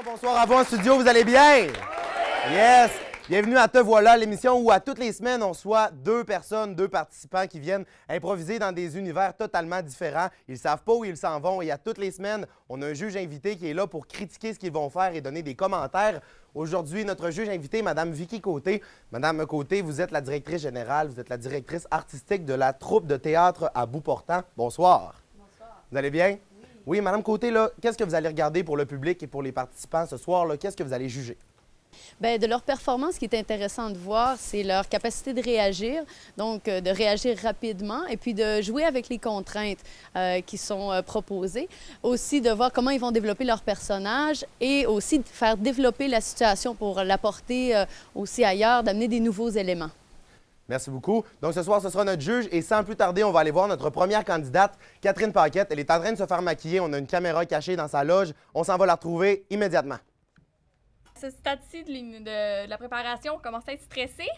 Bonsoir à vous en studio, vous allez bien? Yes! Bienvenue à Te voilà, l'émission où à toutes les semaines, on reçoit deux personnes, deux participants qui viennent improviser dans des univers totalement différents. Ils ne savent pas où ils s'en vont et à toutes les semaines, on a un juge invité qui est là pour critiquer ce qu'ils vont faire et donner des commentaires. Aujourd'hui, notre juge invité, Mme Vicky Côté. Mme Côté, vous êtes la directrice générale, vous êtes la directrice artistique de la troupe de théâtre à bout portant. Bonsoir. Bonsoir. Vous allez bien? Oui, Mme Côté, qu'est-ce que vous allez regarder pour le public et pour les participants ce soir? Qu'est-ce que vous allez juger? Bien, de leur performance, ce qui est intéressant de voir, c'est leur capacité de réagir, donc de réagir rapidement et puis de jouer avec les contraintes qui sont proposées. Aussi de voir comment ils vont développer leur personnage et aussi de faire développer la situation pour l'apporter aussi ailleurs, d'amener des nouveaux éléments. Merci beaucoup. Donc, ce soir, ce sera notre juge. Et sans plus tarder, on va aller voir notre première candidate, Catherine Paquette. Elle est en train de se faire maquiller. On a une caméra cachée dans sa loge. On s'en va la retrouver immédiatement. À ce stade-ci de la préparation, on commence à être stressé.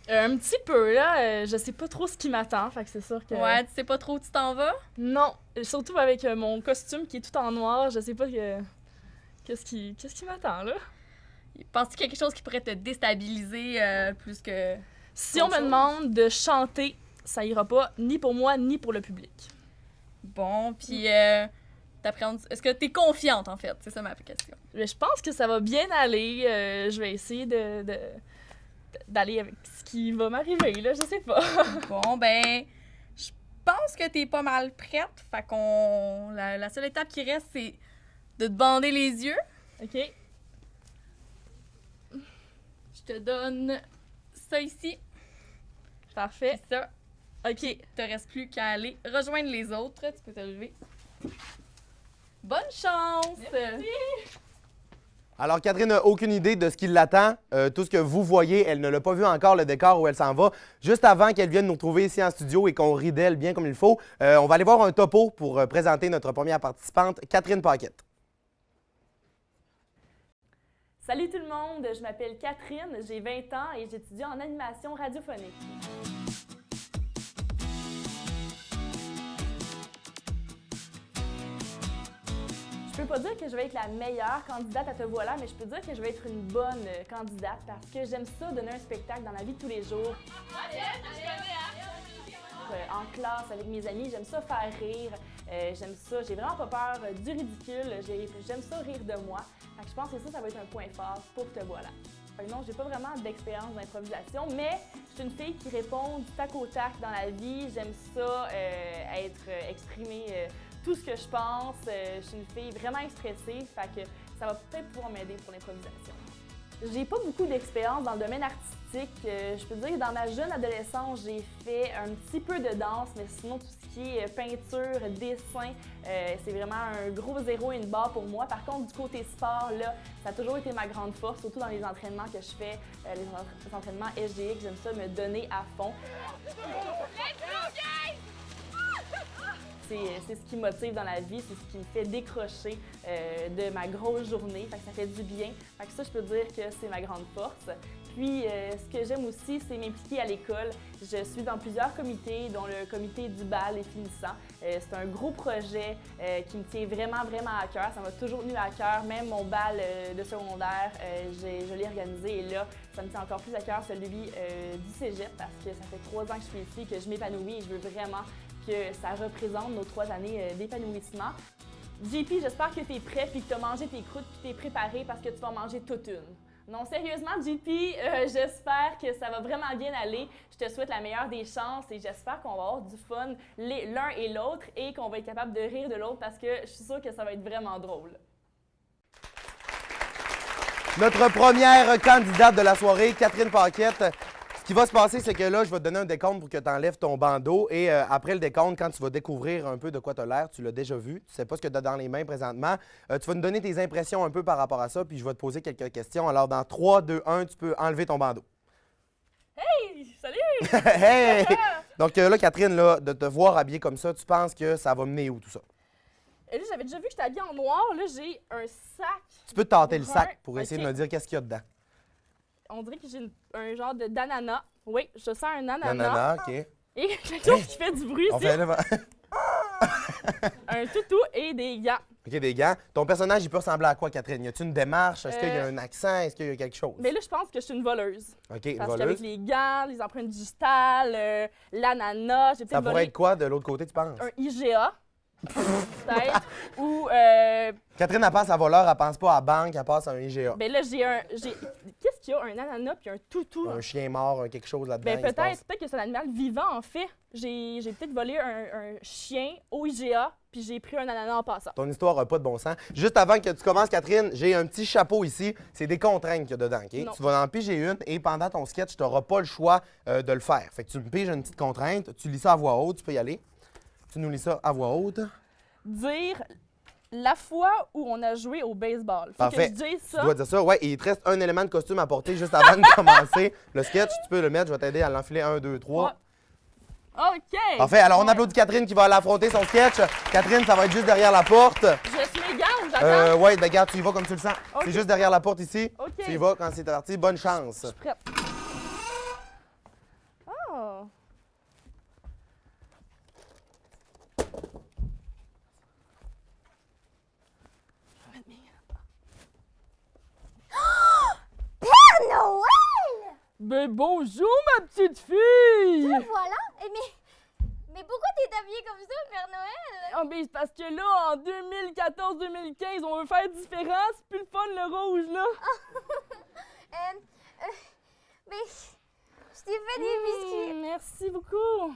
Un petit peu, là. Je sais pas trop ce qui m'attend, fait que c'est sûr que... Ouais, tu sais pas trop où tu t'en vas? Non, surtout avec mon costume qui est tout en noir, je sais pas qu'est-ce qui m'attend, là. Penses-tu quelque chose qui pourrait te déstabiliser plus que... Si on me demande de chanter, ça ira pas ni pour moi ni pour le public. Bon, puis est-ce que t'es confiante, en fait? C'est ça ma question. Mais je pense que ça va bien aller. Je vais essayer d'aller avec ce qui va m'arriver, là, je sais pas. Bon, ben, je pense que t'es pas mal prête. Fait qu'on... La seule étape qui reste, c'est de te bander les yeux. OK. Je te donne ça ici. Parfait. Puis ça. OK. Il te reste plus qu'à aller rejoindre les autres. Tu peux te lever. Bonne chance! Merci. Alors, Catherine n'a aucune idée de ce qui l'attend. Tout ce que vous voyez, elle ne l'a pas vu encore, le décor où elle s'en va. Juste avant qu'elle vienne nous retrouver ici en studio et qu'on rit d'elle bien comme il faut, on va aller voir un topo pour présenter notre première participante, Catherine Paquette. Salut tout le monde, je m'appelle Catherine, j'ai 20 ans et j'étudie en animation radiophonique. Je peux pas dire que je vais être la meilleure candidate à Te voilà, mais je peux dire que je vais être une bonne candidate parce que j'aime ça donner un spectacle dans la vie de tous les jours. En classe avec mes amis, j'aime ça faire rire, j'aime ça, j'ai vraiment pas peur du ridicule, j'aime ça rire de moi. Fait que je pense que ça va être un point fort pour Te voilà. Non, j'ai pas vraiment d'expérience d'improvisation, mais je suis une fille qui répond du tac au tac dans la vie. J'aime ça, exprimer tout ce que je pense. Je suis une fille vraiment expressive, fait que ça va peut-être pouvoir m'aider pour l'improvisation. J'ai pas beaucoup d'expérience dans le domaine artistique. Je peux dire que dans ma jeune adolescence, j'ai fait un petit peu de danse, mais sinon tout ce qui est peinture, dessin, c'est vraiment un gros zéro et une barre pour moi. Par contre, du côté sport, là, ça a toujours été ma grande force, surtout dans les entraînements que je fais, les entraînements SGX, j'aime ça me donner à fond. C'est ce qui me motive dans la vie, c'est ce qui me fait décrocher de ma grosse journée. Fait que ça fait du bien. Fait que ça, je peux dire que c'est ma grande force. Puis, ce que j'aime aussi, c'est m'impliquer à l'école. Je suis dans plusieurs comités, dont le comité du bal et finissant. C'est un gros projet qui me tient vraiment, vraiment à cœur. Ça m'a toujours tenu à cœur. Même mon bal de secondaire, je l'ai organisé. Et là, ça me tient encore plus à cœur celui du cégep parce que ça fait 3 ans que je suis ici, que je m'épanouis et je veux vraiment que ça représente nos 3 années d'épanouissement. JP, j'espère que tu es prêt puis que tu as mangé tes croûtes puis que tu es préparé parce que tu vas en manger toute une. Non, sérieusement, JP, j'espère que ça va vraiment bien aller. Je te souhaite la meilleure des chances et j'espère qu'on va avoir du fun l'un et l'autre et qu'on va être capable de rire de l'autre parce que je suis sûre que ça va être vraiment drôle. Notre première candidate de la soirée, Catherine Paquette. Ce qui va se passer, c'est que là, je vais te donner un décompte pour que tu enlèves ton bandeau. Et après le décompte, quand tu vas découvrir un peu de quoi tu as l'air, tu l'as déjà vu, tu sais pas ce que tu as dans les mains présentement, tu vas nous donner tes impressions un peu par rapport à ça, puis je vais te poser quelques questions. Alors, dans 3, 2, 1, tu peux enlever ton bandeau. Hey, salut! Hey! Donc là, Catherine, là, de te voir habillée comme ça, tu penses que ça va mener où tout ça? Et là, j'avais déjà vu que j'étais habillée en noir. Là, j'ai un sac. Tu peux te tâter le brun. sac pour essayer Ok. de me dire qu'est-ce qu'il y a dedans. On dirait que j'ai un genre d'ananas. Oui, je sens un ananas. Ananas, OK. Et quelque chose qui fait du bruit On ici. fait là. Un toutou et des gants. OK, des gants. Ton personnage, il peut ressembler à quoi, Catherine? Y a-tu une démarche? Est-ce qu'il y a un accent? Est-ce qu'il y a quelque chose? Mais là, je pense que je suis une voleuse. OK, Parce voleuse. qu'avec les gants, les empreintes digitales, l'ananas, j'ai Ça peut-être pourrait volé être quoi de l'autre côté, tu penses? un IGA. Peut-être. Ou, Catherine, elle passe à voleur, elle pense pas à banque, elle passe à un IGA. ben là, qu'est-ce qu'il y a? Un ananas puis un toutou. Un chien mort, quelque chose là-dedans. Ben il se passe. peut-être que c'est un animal vivant, en fait. J'ai peut-être volé un chien au IGA, puis j'ai pris un ananas en passant. Ton histoire n'a pas de bon sens. Juste avant que tu commences, Catherine, j'ai un petit chapeau ici. C'est des contraintes qu'il y a dedans, OK? Non. Tu vas en piger une et pendant ton sketch, tu n'auras pas le choix de le faire. Fait que tu me piges une petite contrainte, tu lis ça à voix haute, tu peux y aller. Tu nous lis ça à voix haute. Dire la fois où on a joué au baseball. Faut Parfait. que je dise Tu ça. dois dire ça. Ouais, et il te reste un élément de costume à porter juste avant de commencer le sketch. Tu peux le mettre, je vais t'aider à l'enfiler. 1, 2, 3. OK. Parfait. Alors, on Ouais. applaudit Catherine qui va aller affronter son sketch. Catherine, ça va être juste derrière la porte. Je suis mes gants ou j'attends? Ouais, ben, regarde, tu y vas comme tu le sens. Ok. C'est juste derrière la porte ici. OK. Tu y vas quand c'est parti. Bonne chance. Je suis prête. Oh. Noël! Ben bonjour, ma petite fille! Voilà. Mais pourquoi t'es habillé comme ça, Père Noël? Ah, ben c'est parce que là, en 2014-2015, on veut faire différent. C'est plus le fun, le rouge, là. Mais je t'ai fait des biscuits. Merci beaucoup.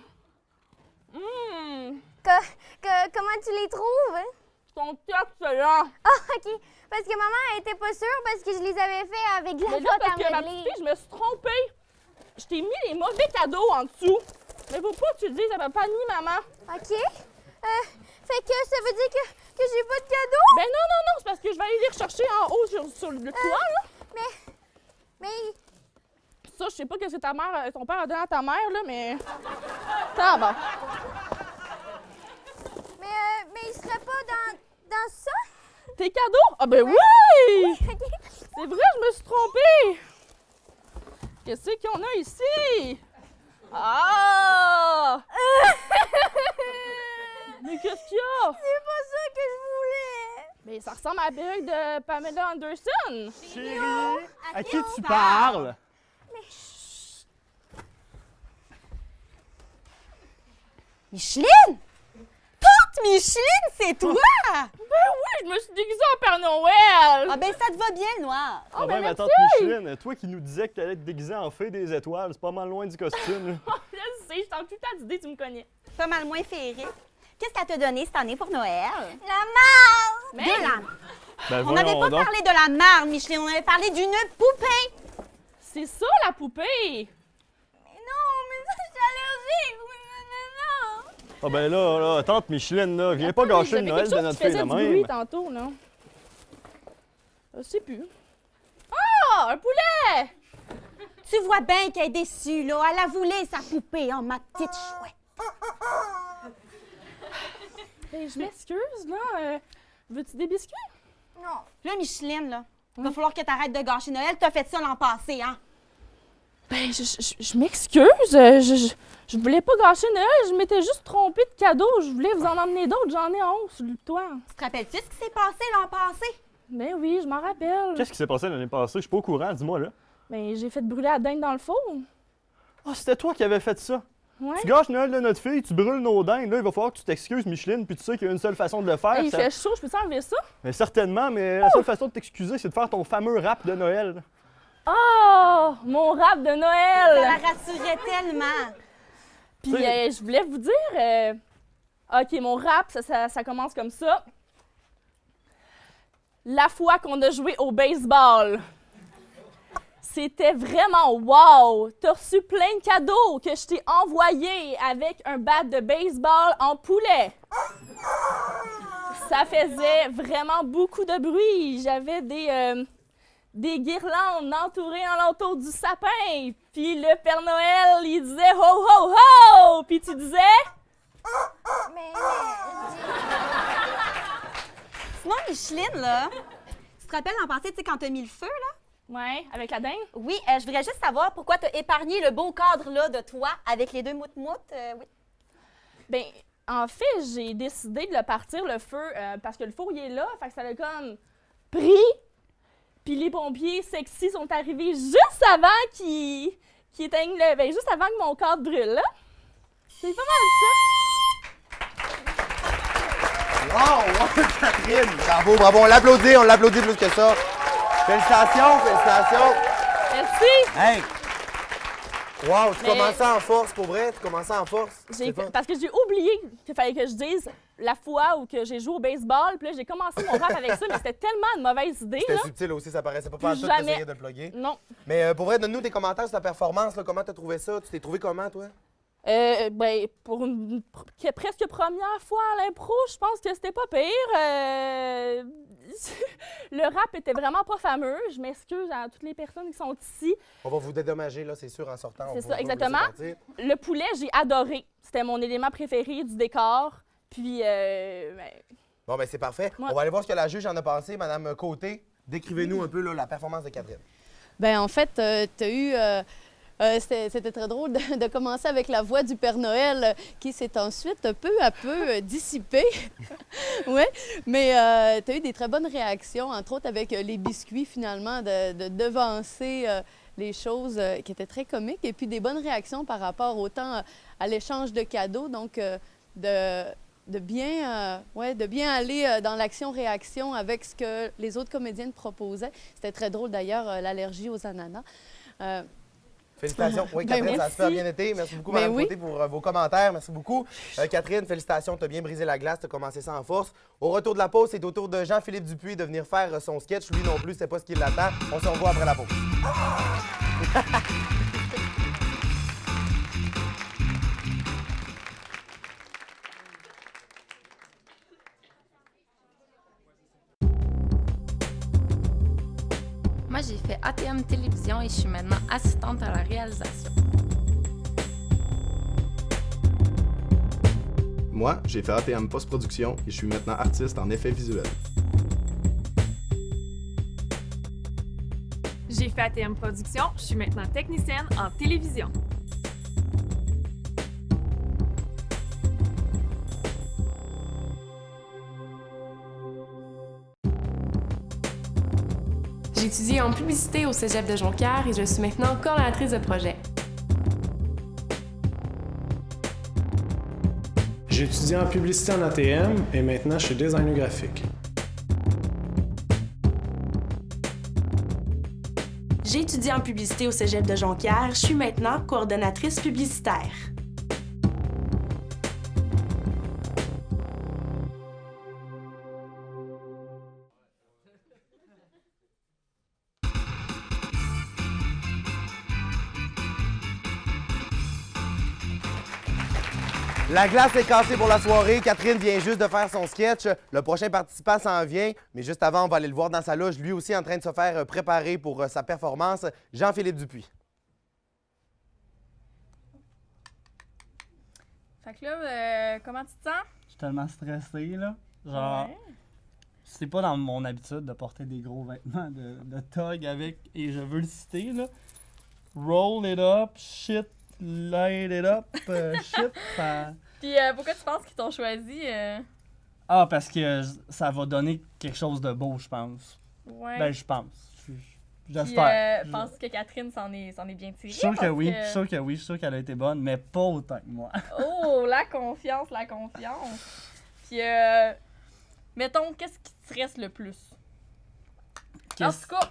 Comment tu les trouves? Ils sont excellents. Ah, OK. Parce que maman, elle était pas sûre parce que je les avais fait avec de la Mais là, pâte parce à que ma modeler. petite fille, je me suis trompée. Je t'ai mis les mauvais cadeaux en dessous. Mais faut pas que tu le dises à papa ni maman. OK. Fait que ça veut dire que j'ai pas de cadeau? Ben non, c'est parce que je vais aller les rechercher en haut sur le toit, là. Mais Ça, je sais pas qu'est-ce que ton père a donné à ta mère, là, mais... Ça va. mais il serait pas dans ça? Tes cadeaux? Ah ben oui! OK. C'est vrai, je me suis trompée. Qu'est-ce qu'on a ici? Ah! Mais qu'est-ce qu'il y a? C'est pas ça que je voulais. Mais ça ressemble à la perruque de Pamela Anderson. Chérie, à qui tu parles? Micheline? Tante Micheline, c'est toi? Ben oui, je me suis déguisée en Père Noël. Ah ben ça te va bien, le noir. Ah, ben ma merci. tante Micheline, toi qui nous disais que t'allais te déguiser en fée des étoiles, c'est pas mal loin du costume. là. Je sais, je tente tout le temps d'idée, tu me connais. Pas mal moins féerique. Qu'est-ce qu'elle t'a donné cette année pour Noël? La marde! Mais De la... Ben On n'avait voyons pas donc. parlé de la marde, Micheline. On avait parlé d'une poupée. c'est ça, la poupée. Mais non, mais ça, je suis allergique. Non. Ah ben là, tante Micheline, là, viens pas Attends, gâcher le j'avais Noël quelque de chose notre qui fille faisait de du bruit même. tantôt, là. Je sais plus. Ah, un poulet! Tu vois bien qu'elle est déçue, là. Elle a voulu sa poupée, hein, ma petite chouette. Ben, je m'excuse, là. Veux-tu des biscuits? Non. Là, Micheline, là, il va falloir que tu arrêtes de gâcher Noël. T'as fait ça l'an passé, hein? Ben, je m'excuse. Je voulais pas gâcher Noël. Je m'étais juste trompée de cadeau. Je voulais vous en emmener d'autres. J'en ai en haut sur le toit. Tu te rappelles-tu ce qui s'est passé l'an passé? Ben oui, je m'en rappelle. Qu'est-ce qui s'est passé l'année passée? Je suis pas au courant, dis-moi là. Ben, j'ai fait brûler la dinde dans le four. Ah, c'était toi qui avais fait ça. Ouais. Tu gâches Noël de notre fille, tu brûles nos dindes, là, il va falloir que tu t'excuses, Micheline, puis tu sais qu'il y a une seule façon de le faire. Hey, il ça- fait chaud. Je peux enlever ça? Mais certainement, mais la seule façon de t'excuser, c'est de faire ton fameux rap de Noël. Oh, mon rap de Ça la Noël! rassurait tellement. Puis Tu sais- je voulais vous dire... OK, mon rap, ça commence comme ça. La fois qu'on a joué au baseball. C'était vraiment wow! T'as reçu plein de cadeaux que je t'ai envoyés avec un bat de baseball en poulet. Ça faisait vraiment beaucoup de bruit. J'avais des guirlandes entourées alentour du sapin. Puis le Père Noël, il disait « Ho, ho, ho! » Puis tu disais... Mais... Sinon, Micheline, là, tu te rappelles l'an passé, tu sais, quand t'as mis le feu, là? Ouais, avec la dinde. Oui, je voudrais juste savoir pourquoi t'as épargné le beau cadre, là, de toi avec les 2 moutes-moutes. Oui. Ben, en fait, j'ai décidé de le partir, le feu, parce que le four, il est là. Fait que ça l'a comme pris. Puis les pompiers sexy sont arrivés juste avant qu'ils éteignent le... Ben, juste avant que mon cadre brûle, là. C'est pas mal ça. Wow! Catherine! Bravo, bravo. On l'applaudit plus que ça. Félicitations, félicitations. Merci. Hey! Wow, tu Mais- commençais en force, pour vrai? Tu commençais en force? Parce que j'ai oublié qu'il fallait que je dise la fois où que j'ai joué au baseball. Puis là, j'ai commencé mon rap avec ça, mais c'était tellement une mauvaise idée, C'était là. subtil aussi, ça paraissait pas Plus tout jamais. d'essayer de le plugger. Non. Mais pour vrai, donne-nous des commentaires sur ta performance. Là. Comment t'as trouvé ça? Tu t'es trouvé comment, toi? Ben, pour une presque première fois à l'impro, je pense que c'était pas pire. Le rap était vraiment pas fameux. Je m'excuse à toutes les personnes qui sont ici. On va vous dédommager, là, c'est sûr, en sortant. C'est On ça, va vous exactement. laisser partir. Le poulet, j'ai adoré. C'était mon élément préféré du décor. Puis, Bon, ben c'est parfait. Ouais. On va aller voir ce que la juge en a pensé. Madame Côté, décrivez-nous un peu là, la performance de Catherine. Ben en fait, tu as eu... c'était très drôle de commencer avec la voix du Père Noël qui s'est ensuite peu à peu dissipée. Oui, mais tu as eu des très bonnes réactions, entre autres avec les biscuits, finalement, de devancer les choses qui étaient très comiques. Et puis des bonnes réactions par rapport autant à l'échange de cadeaux, donc de bien aller dans l'action-réaction avec ce que les autres comédiennes proposaient. C'était très drôle d'ailleurs, l'allergie aux ananas. Félicitations. Oui, Ben, Catherine, ça a merci. super bien été. Merci beaucoup, Ben Madame oui. Côté, pour vos commentaires. Merci beaucoup. Catherine, félicitations. Tu as bien brisé la glace. Tu as commencé ça en force. Au retour de la pause, c'est au tour de Jean-Philippe Dupuis de venir faire son sketch. Lui non plus, c'est pas ce qui l'attend. On se revoit après la pause. Moi, j'ai fait ATM Télévision et je suis maintenant assistante à la réalisation. Moi, j'ai fait ATM Post-Production et je suis maintenant artiste en effets visuels. J'ai fait ATM Production, je suis maintenant technicienne en télévision. J'ai étudié en publicité au Cégep de Jonquière et je suis maintenant coordonnatrice de projet. J'ai étudié en publicité en ATM et maintenant je suis designer graphique. J'ai étudié en publicité au Cégep de Jonquière. Je suis maintenant coordonnatrice publicitaire. La glace est cassée pour la soirée. Catherine vient juste de faire son sketch. Le prochain participant s'en vient. Mais juste avant, on va aller le voir dans sa loge. Lui aussi en train de se faire préparer pour sa performance. Jean-Philippe Dupuis. Fait que là, comment tu te sens? Je suis tellement stressé, là. Genre, c'est pas dans mon habitude de porter des gros vêtements de tog avec, et je veux le citer, là. Roll it up, shit, light it up, shit. Ça... Puis pourquoi tu penses qu'ils t'ont choisi? Ah, parce que ça va donner quelque chose de beau, je pense. Ouais. Ben, je pense. Puis, J'espère. penses-tu que Catherine s'en est bien tirée? Je suis sûr que Parce oui, je suis sûr que oui, je suis sûr qu'elle a été bonne, mais pas autant que moi. Oh, la confiance, la confiance. Puis, mettons, qu'est-ce qui te stresse le plus? En tout cas,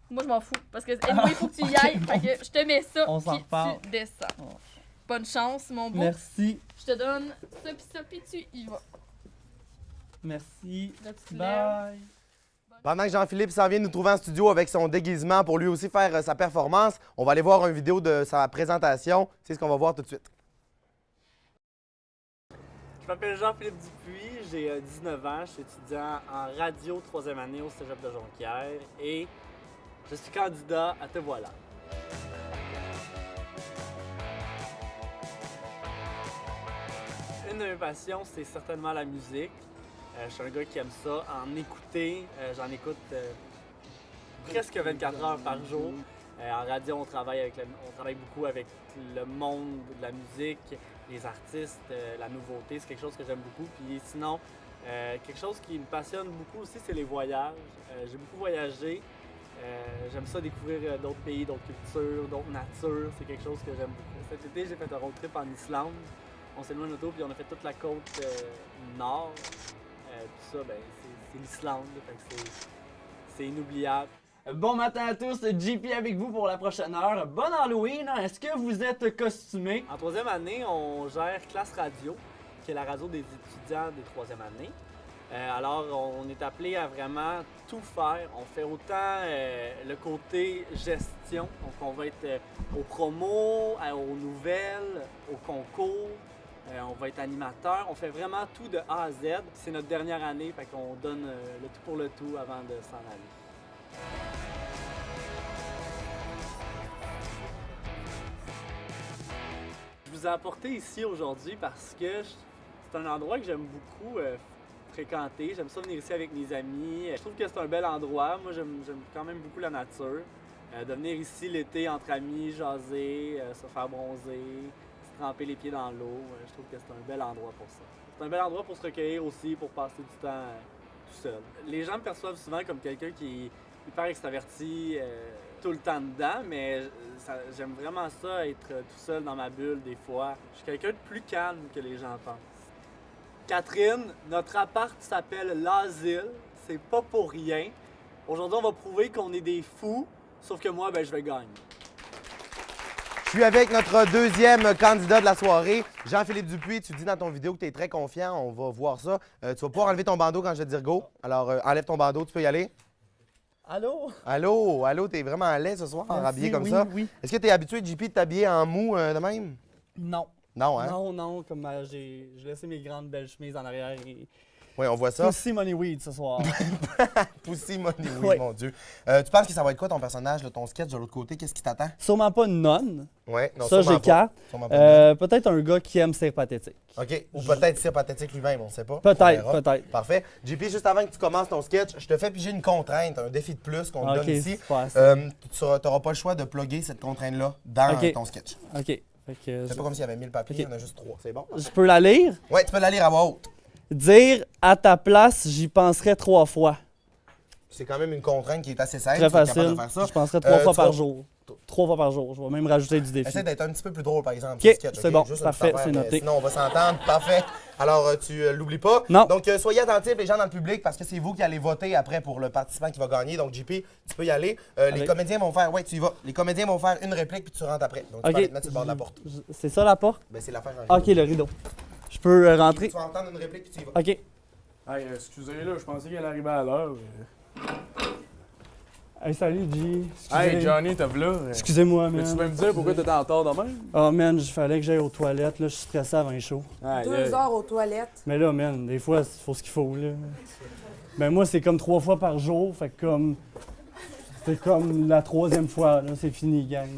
moi, je m'en fous. Parce que, il faut que tu y ailles. Fait que je te mets ça, On s'en puis reparle. tu descends. Bonne chance, mon beau. Merci. Je te donne ça, puis tu y vas. Merci. Là, tu te Bye. lèves. Bye. Pendant que Jean-Philippe s'en vient nous trouver en studio avec son déguisement pour lui aussi faire sa performance, on va aller voir une vidéo de sa présentation. C'est ce qu'on va voir tout de suite. Je m'appelle Jean-Philippe Dupuis, j'ai 19 ans, je suis étudiant en radio 3e année au Cégep de Jonquière et je suis candidat à Te voilà. Une de mes passions, c'est certainement la musique. Je suis un gars qui aime ça, en écouter. J'en écoute presque 24 heures par jour. En radio, on travaille beaucoup avec le monde de la musique, les artistes, la nouveauté. C'est quelque chose que j'aime beaucoup. Puis sinon, quelque chose qui me passionne beaucoup aussi, c'est les voyages. J'ai beaucoup voyagé. J'aime ça découvrir d'autres pays, d'autres cultures, d'autres natures. C'est quelque chose que j'aime beaucoup. Cet été, j'ai fait un road trip en Islande. On s'est loué en auto puis on a fait toute la côte nord. Tout ça, ben, c'est l'Islande, c'est inoubliable. Bon matin à tous, JP avec vous pour la prochaine heure. Bon Halloween, est-ce que vous êtes costumés? En 3e année, on gère Classe Radio, qui est la radio des étudiants des 3e année. Alors, on est appelé à vraiment tout faire. On fait autant le côté gestion, donc on va être aux promos, aux nouvelles, aux concours. On va être animateur, on fait vraiment tout de A à Z. C'est notre dernière année, fait qu'on donne le tout pour le tout avant de s'en aller. Je vous ai apporté ici aujourd'hui parce que c'est un endroit que j'aime beaucoup fréquenter. J'aime ça venir ici avec mes amis. Je trouve que c'est un bel endroit. Moi, j'aime quand même beaucoup la nature. De venir ici l'été entre amis, jaser, se faire bronzer, tremper les pieds dans l'eau. Je trouve que c'est un bel endroit pour ça. C'est un bel endroit pour se recueillir aussi, pour passer du temps tout seul. Les gens me perçoivent souvent comme quelqu'un qui est hyper extraverti, tout le temps dedans, mais j'aime vraiment ça, être tout seul dans ma bulle des fois. Je suis quelqu'un de plus calme que les gens pensent. Catherine, notre appart s'appelle l'Asile. C'est pas pour rien. Aujourd'hui, on va prouver qu'on est des fous, sauf que moi, ben, je vais gagner. Je suis avec notre deuxième candidat de la soirée, Jean-Philippe Dupuis. Tu dis dans ton vidéo que tu es très confiant. On va voir ça. Tu vas pouvoir enlever ton bandeau quand je vais te dire go. Alors, enlève ton bandeau. Tu peux y aller. Allô? Allô, t'es vraiment laid ce soir, habillé comme ça. Oui. Est-ce que t'es habitué, JP, de t'habiller en mou de même? Non. Non, hein? Non, comme j'ai laissé mes grandes belles chemises en arrière et... Oui, on voit ça. Pussy Money Weed ce soir. Pussy Money Weed, mon Dieu. Tu penses que ça va être quoi ton personnage, là, ton sketch de l'autre côté? Qu'est-ce qui t'attend? Sûrement pas une nonne. Ouais, non, ça, j'écarte. Peut-être un gars qui aime Cire Pathétique. OK. Ou peut-être Cire Pathétique lui-même, on ne sait pas. Peut-être. Parfait. JP, juste avant que tu commences ton sketch, je te fais piger une contrainte, un défi de plus qu'on te donne ici. Tu n'auras pas le choix de plugger cette contrainte-là dans ton sketch. OK. C'est pas comme s'il y avait 1000 papiers, il y en a juste 3. C'est bon? Je peux la lire? Oui, tu peux la lire à voix haute. Dire à ta place, j'y penserais 3 fois. C'est quand même une contrainte qui est assez simple. Très facile. De faire ça. Je penserais 3 fois par jour. 3 fois par jour. Je vais même rajouter du défi. Essaie d'être un petit peu plus drôle, par exemple. OK, sketch, c'est bon. Juste parfait, c'est noté. Sinon, on va s'entendre. Parfait. Alors, tu l'oublies pas. Non. Donc, soyez attentifs, les gens dans le public, parce que c'est vous qui allez voter après pour le participant qui va gagner. Donc, JP, tu peux y aller. Les comédiens vont faire... Ouais, tu y vas. Les comédiens vont faire une réplique, puis tu rentres après. Donc, tu peux aller te mettre sur le bord de la porte. C'est ça, la porte? Ben, c'est l'affaire. OK, le rideau. Je peux rentrer? Tu vas entendre une réplique, puis tu y vas. OK. Hey, excusez, là, je pensais qu'elle arrivait à l'heure. Hey, salut, G. Hey, Johnny, t'as là. Excusez-moi, man. Peux-tu me dire pourquoi t'étais en retard de même? Oh, man, il fallait que j'aille aux toilettes. Là, je suis stressé avant les shows. 2 heures aux toilettes. Mais là, man, des fois, il faut ce qu'il faut, là. Ben, moi, c'est comme 3 fois par jour. Fait que comme... C'est comme la 3e fois, là. C'est fini, gang.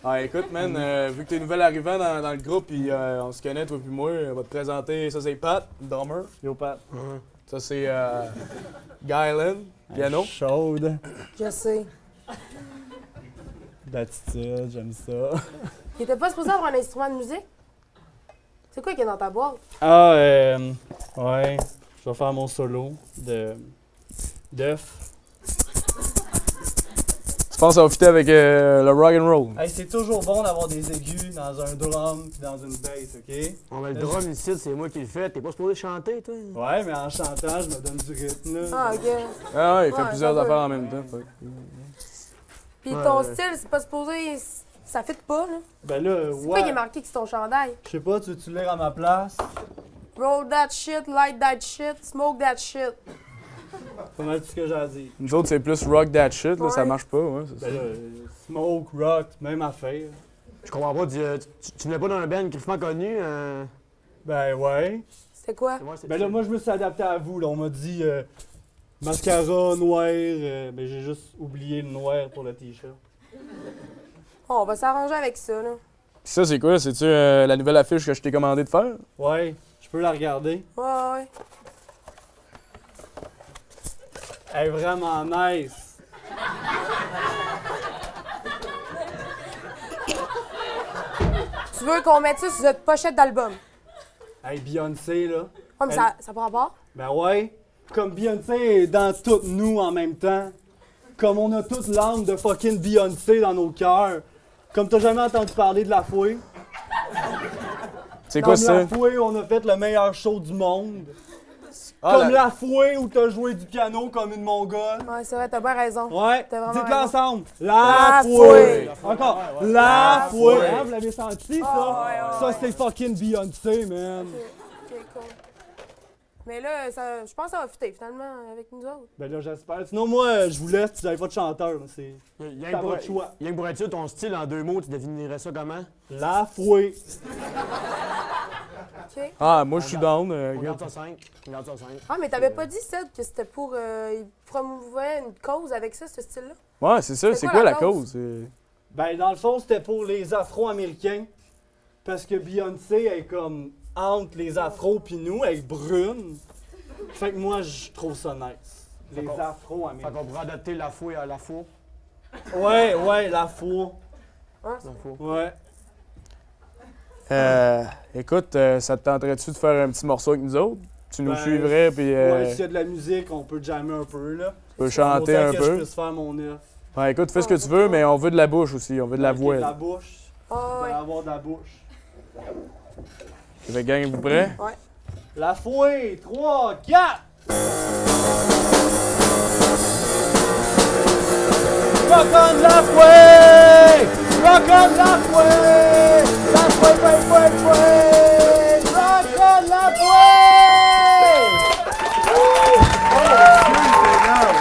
Ah, écoute, man, vu que t'es nouvelle arrivant dans le groupe, puis on se connaît, toi puis moi, on va te présenter. Ça, c'est Pat, drummer. Yo, Pat. Ça, c'est Guylan, piano. Chaude. Je sais. D'attitude, j'aime ça. Il était pas supposé avoir un instrument de musique? C'est quoi qui est dans ta boîte? Ah, ouais. Je vais faire mon solo d'œuf. Tu penses que ça va fitter avec le rock and roll? Hey, c'est toujours bon d'avoir des aigus dans un drum et dans une bass, OK? On met le drum ici, c'est moi qui le fais. T'es pas supposé chanter, toi? Ouais, mais en chantant, je me donne du rythme, là. Ah, OK. Ah ouais, il fait plusieurs affaires en même temps. Puis ton style, c'est pas supposé... Ça fit pas, là. Ben là, c'est quoi qui est marqué que c'est ton chandail? Je sais pas, tu veux-tu lire à ma place? Roll that shit, light that shit, smoke that shit. pas mal tout ce que j'ai à dire. Nous autres, c'est plus rock that shit, là, ça Ouais. marche pas, ouais, c'est ça. Ben là, smoke, rock, même affaire. Je comprends pas, tu venais pas d'un band griffement connu? Ben ouais. C'était quoi? Ben là, moi, je me suis adapté à vous. Là. On m'a dit mascara, noir. Ben j'ai juste oublié le noir pour le t-shirt. Oh, on va s'arranger avec ça, là. Pis ça, c'est quoi? C'est-tu la nouvelle affiche que je t'ai commandé de faire? Ouais, je peux la regarder. Ouais. Elle est vraiment nice. Tu veux qu'on mette ça sur notre pochette d'album? Hey, Beyoncé, là. Oh, mais ça prend pas? Ben ouais. Comme Beyoncé est dans toutes nous en même temps. Comme on a toute l'âme de fucking Beyoncé dans nos cœurs. Comme t'as jamais entendu parler de La Fouée. C'est quoi ça? La Fouée, on a fait le meilleur show du monde. Ah, Comme La Fouée où t'as joué du piano comme une mongole. Ouais, c'est vrai, t'as bien raison. Ouais, T'as vraiment dites-le raison. ensemble. La La Fouée. Fouée. Encore. La Fouée. Fouée. Hein, vous l'avez senti, ça? ouais, Ça, c'est fucking Beyoncé, man. Ok, cool. Mais là, je pense que ça va fitter, finalement, avec nous autres. Ben là, j'espère. Sinon, moi, je vous laisse, vous n'avez pas de chanteur. là, C'est Rien pas votre choix. que pour être sûr, ton style en 2 mots, tu définirais ça comment? La Fouée. OK. Ah, moi, je suis down. On garde ça 5. Ah, mais t'avais pas dit, Seth, que c'était pour... il promouvait une cause avec ça, ce style-là? Ouais, c'est ça. C'est quoi la cause? Ben, dans le fond, c'était pour les Afro-Américains. Parce que Beyoncé est comme entre les Afros pis nous, elle est brune. Fait que moi, je trouve ça nice. Les Afro-Américains. Fait qu'on pourrait adapter la fouille à la faux. Ouais, la faux. Ouais. Écoute, ça te tenterait-tu de faire un petit morceau avec nous autres? Tu nous Ben, suivrais, puis Ouais, s'il y a de la musique, on peut jammer un peu, là. tu peux chanter un que peu. je puisse faire mon œuf. Ouais, écoute, fais ce que tu veux, mais on veut de la bouche aussi, on veut de la voix. De la là. bouche. Oh, On va avoir de la bouche. Fait que, gang, vous prêts? Ouais. La fouée, 3, 4! Rock on la fouée! Rock on la fouée! La fouée, fouée, fouée, fouée! Rock on la fouée!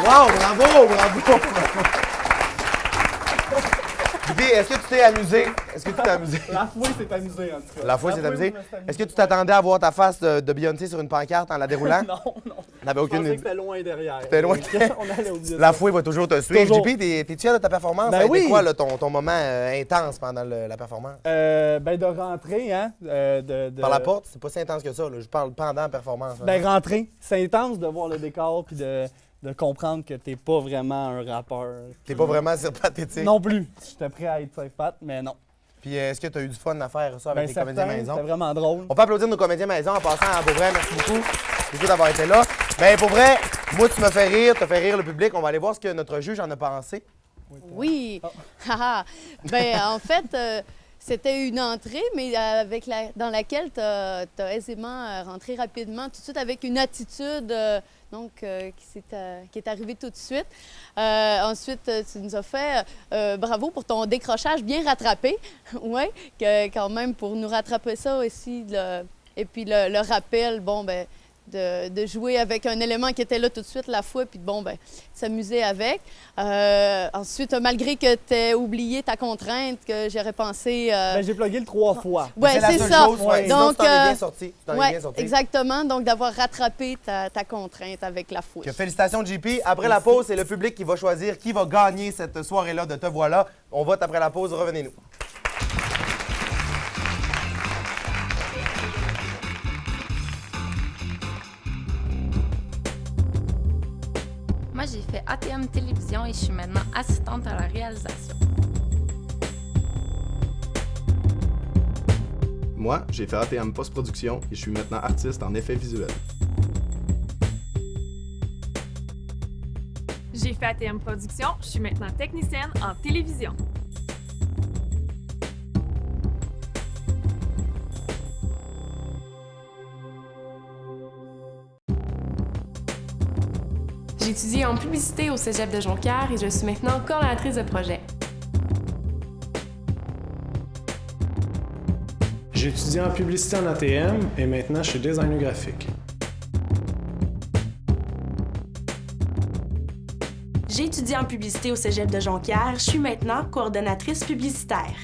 Wow, bravo! Puis, est-ce que tu t'es amusé? Est-ce que tu t'es amusé? La fouée s'est amusée, en tout cas. La fois, c'est amusé. je me suis amusé. Est-ce que tu t'attendais à voir ta face de Beyoncé sur une pancarte en la déroulant? Non. T'avais Je aucune pensais que idée. c'était loin derrière. C'était loin. On allait oublier La ça. fouille va toujours te suivre. Toujours. JP, t'es fier de ta performance? Ben Ça a été oui. quoi là, ton moment intense pendant la performance? Ben de rentrer, hein. Par la porte, c'est pas si intense que ça. Là. Je parle pendant la performance. là. Ben rentrer. C'est intense de voir le décor puis de comprendre que t'es pas vraiment un rappeur. T'es pas vraiment sympathétique. Non plus. J'étais prêt à être safe pat, mais non. Puis est-ce que tu as eu du fun à faire ça avec Ben les certain, comédiens maison? c'était vraiment drôle. On peut applaudir nos comédiens maison en passant à pour vrai, merci beaucoup. Merci d'avoir été là. Ben pour vrai, moi tu me fais rire, tu fais rire le public. On va aller voir ce que notre juge en a pensé. Oui. Haha. Ben, en fait, c'était une entrée, mais dans laquelle tu as aisément rentré rapidement, tout de suite avec une attitude qui est arrivée tout de suite. Ensuite, tu nous as fait bravo pour ton décrochage bien rattrapé. Oui, quand même, pour nous rattraper ça aussi. Et puis le rappel, bon, ben de jouer avec un élément qui était là tout de suite, la foi, puis bon, ben s'amuser avec. Ensuite, malgré que tu aies oublié ta contrainte, que j'aurais pensé... Ben, j'ai plugué le 3 fois. Oui, c'est ça. Ouais. Sinon, tu t'en es bien sorti. Tu t'en es ouais, bien sorti. exactement. Donc, d'avoir rattrapé ta contrainte avec la foi. Que félicitations, JP. Après la pause, c'est le public qui va choisir qui va gagner cette soirée-là de Te voilà. On vote après la pause. Revenez-nous. Moi, j'ai fait ATM Télévision et je suis maintenant assistante à la réalisation. Moi, j'ai fait ATM Post-Production et je suis maintenant artiste en effets visuels. J'ai fait ATM Production, je suis maintenant technicienne en télévision. J'ai étudié en publicité au Cégep de Jonquière et je suis maintenant coordonnatrice de projet. J'ai étudié en publicité en ATM et maintenant je suis designer graphique. J'ai étudié en publicité au cégep de Jonquière. Je suis maintenant coordonnatrice publicitaire.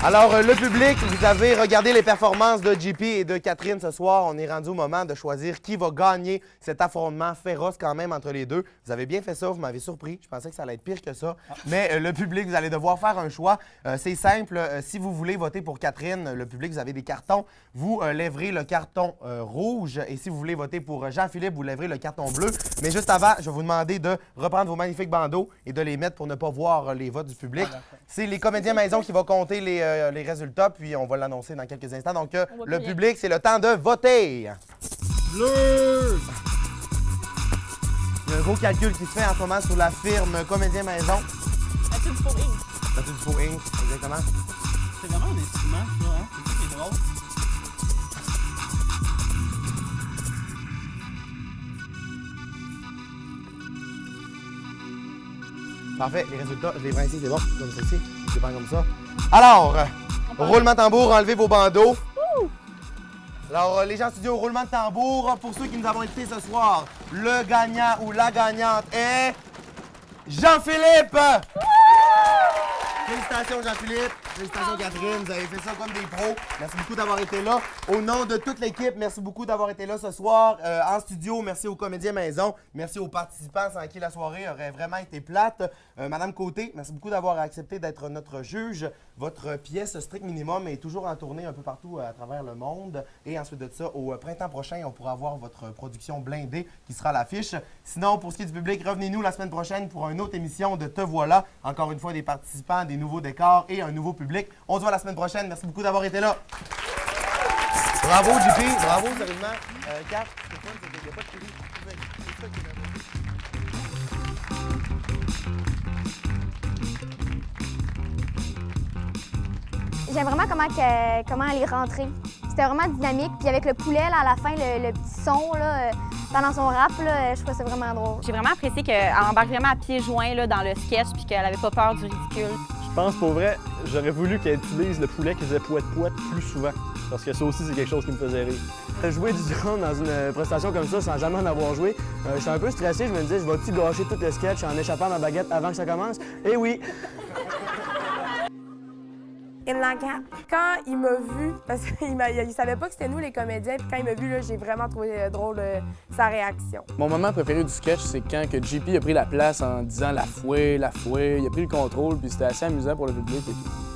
Alors, le public, vous avez regardé les performances de JP et de Catherine ce soir. On est rendu au moment de choisir qui va gagner cet affrontement féroce quand même entre les deux. Vous avez bien fait ça, vous m'avez surpris. Je pensais que ça allait être pire que ça. Mais le public, vous allez devoir faire un choix. C'est simple. Si vous voulez voter pour Catherine, le public, vous avez des cartons. Vous lèverez le carton rouge. Et si vous voulez voter pour Jean-Philippe, vous lèverez le carton bleu. Mais juste avant, je vais vous demander de reprendre vos magnifiques bandeaux et de les mettre pour ne pas voir les votes du public. C'est les comédiens maison qui vont compter les résultats, puis on va l'annoncer dans quelques instants. Donc, le public, c'est le temps de voter. Bleu! Il y a un gros calcul qui se fait en ce moment sur la firme Comédien Maison. La tube pour Inc. La tube pour Inc, exactement. C'est vraiment un instrument, ça, hein? C'est ça qui est drôle. Parfait, les résultats, je les prends ici, c'est bon, comme ceci. Je les prends comme ça. Alors, roulement de tambour, enlevez vos bandeaux. Alors, les gens en studio, roulement de tambour. Pour ceux qui nous avons invités ce soir, le gagnant ou la gagnante est Jean-Philippe! Félicitations, Jean-Philippe. Félicitations, Catherine. Vous avez fait ça comme des pros. Merci beaucoup d'avoir été là. Au nom de toute l'équipe, merci beaucoup d'avoir été là ce soir en studio. Merci aux comédiens maison. Merci aux participants sans qui la soirée aurait vraiment été plate. Madame Côté, merci beaucoup d'avoir accepté d'être notre juge. Votre pièce Strict Minimum est toujours en tournée un peu partout à travers le monde. Et ensuite de ça, au printemps prochain, on pourra avoir votre production blindée qui sera à l'affiche. Sinon, pour ce qui est du public, revenez-nous la semaine prochaine pour une autre émission de Te voilà. Encore une fois, des participants, des nouveaux décors et un nouveau public. On se voit la semaine prochaine. Merci beaucoup d'avoir été là. Bravo, JP. Bravo, sérieusement. Kat, c'est fun, il n'y a pas de télé. J'aime vraiment comment elle est rentrée. C'était vraiment dynamique. Puis avec le poulet, là, à la fin, le petit son, là, pendant son rap, là, je trouvais ça vraiment drôle. J'ai vraiment apprécié qu'elle embarque vraiment à pieds joints là, dans le sketch puis qu'elle avait pas peur du ridicule. Je pense pour vrai, j'aurais voulu qu'elle utilise le poulet qui faisait poète-poète plus souvent. Parce que ça aussi, c'est quelque chose qui me faisait rire. Jouer du drone dans une prestation comme ça sans jamais en avoir joué, j'étais un peu stressé. Je me disais, je vais-tu gâcher tout le sketch en échappant ma baguette avant que ça commence? Eh oui! Quand il m'a vu, parce qu'il savait pas que c'était nous les comédiens, puis quand il m'a vu, là, j'ai vraiment trouvé drôle sa réaction. Mon moment préféré du sketch, c'est quand que JP a pris la place en disant la fouet, il a pris le contrôle, puis c'était assez amusant pour le public et tout.